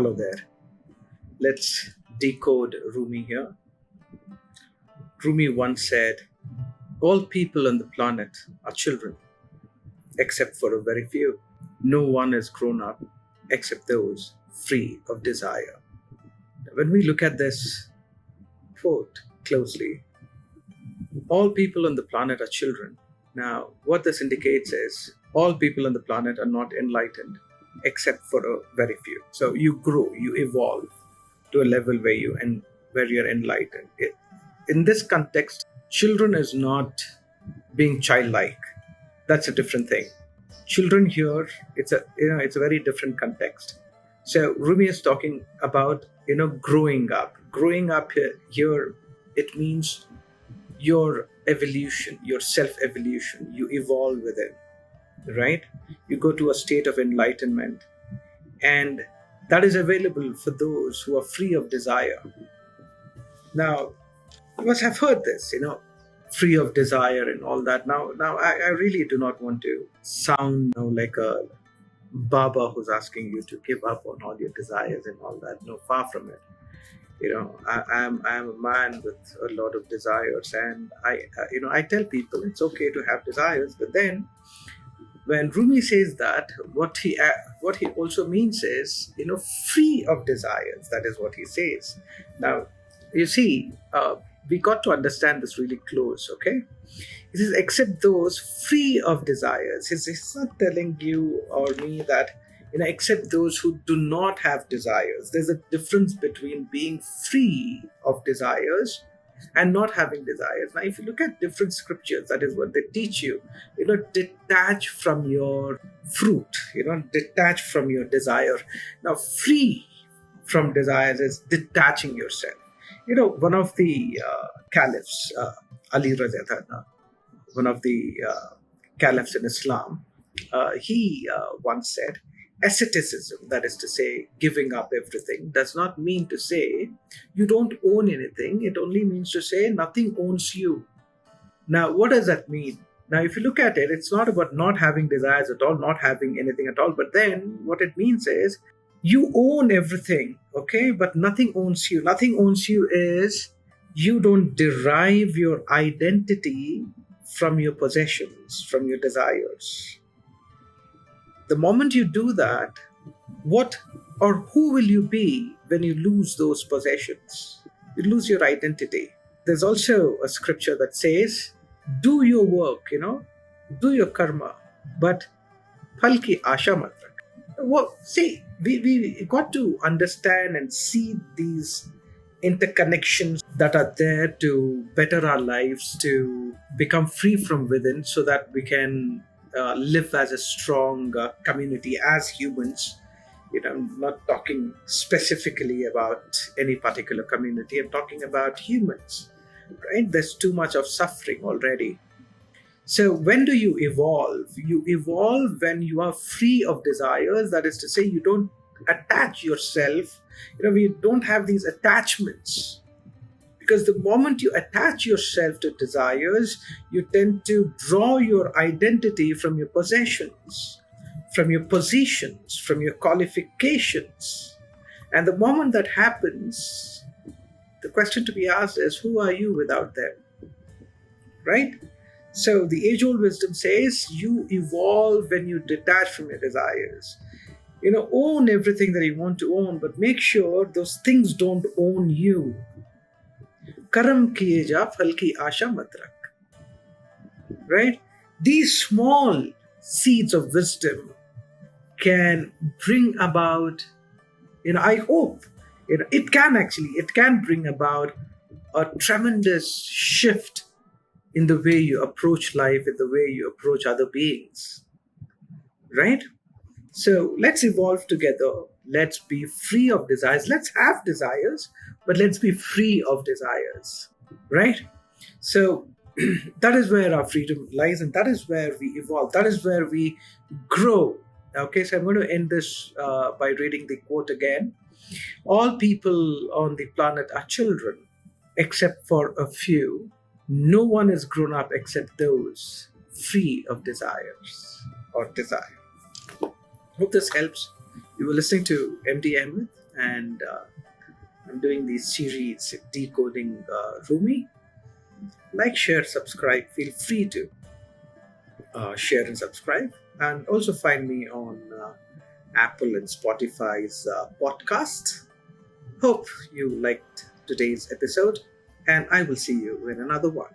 Hello there. Let's decode Rumi here. Rumi once said, all people on the planet are children, except for a very few. No one is grown up except those free of desire. When we look at this quote closely, all people on the planet are children. Now, what this indicates is all people on the planet are not enlightened except for a very few. So you grow, you evolve to a level where you're enlightened. In this context, children is not being childlike. That's a different thing. Children here, it's a very different context. So Rumi is talking about growing up. Growing up here it means your evolution, your self-evolution. You evolve within, right? You go to a state of enlightenment, and that is available for those who are free of desire. Now, you must have heard this, free of desire and all that. Now, I really do not want to sound like a Baba who's asking you to give up on all your desires and all that. No, far from it. I'm a man with a lot of desires, and I tell people it's okay to have desires, but then when Rumi says that, what he also means is free of desires. That is what he says. Now, you see, we got to understand this really close. Okay, he says except those free of desires. He's not telling you or me that except those who do not have desires. There's a difference between being free of desires and not having desires. Now, if you look at different scriptures, that is what they teach you. Detach from your fruit. Detach from your desire. Now, free from desires is detaching yourself. One of the caliphs, Ali Raza, one of the caliphs in Islam, he once said, asceticism, that is to say, giving up everything, does not mean to say you don't own anything. It only means to say nothing owns you. Now, what does that mean? Now, if you look at it, it's not about not having desires at all, not having anything at all. But then what it means is you own everything, okay? But nothing owns you. Nothing owns you is you don't derive your identity from your possessions, from your desires. The moment you do that, what or who will you be when you lose those possessions? You lose your identity. There's also a scripture that says, do your work, do your karma, but phal ki asha mat rakh. Well, see, we got to understand and see these interconnections that are there to better our lives, to become free from within, so that we can live as a strong community as humans. I'm not talking specifically about any particular community. I'm talking about humans, right? There's too much of suffering already. So when do you evolve? You evolve when you are free of desires. That is to say, you don't attach yourself. We don't have these attachments. Because the moment you attach yourself to desires, you tend to draw your identity from your possessions, from your positions, from your qualifications. And the moment that happens, the question to be asked is, who are you without them? Right? So the age-old wisdom says, you evolve when you detach from your desires. Own everything that you want to own, but make sure those things don't own you. Karam kiye ja, phal ki asha mat rakh. Right? These small seeds of wisdom can bring about, I hope, it can bring about a tremendous shift in the way you approach life, in the way you approach other beings. Right? So let's evolve together. Let's be free of desires. Let's have desires, but let's be free of desires. Right? So that is where our freedom lies, and that is where we evolve. That is where we grow. Okay, so I'm going to end this by reading the quote again. All people on the planet are children, except for a few. No one is grown up except those free of desires or desire. Hope this helps. You were listening to MD Ahmed. and I'm doing these series decoding Rumi. Like, share, subscribe. Feel free to share and subscribe, and also find me on Apple and Spotify's podcast. Hope you liked today's episode, and I will see you in another one.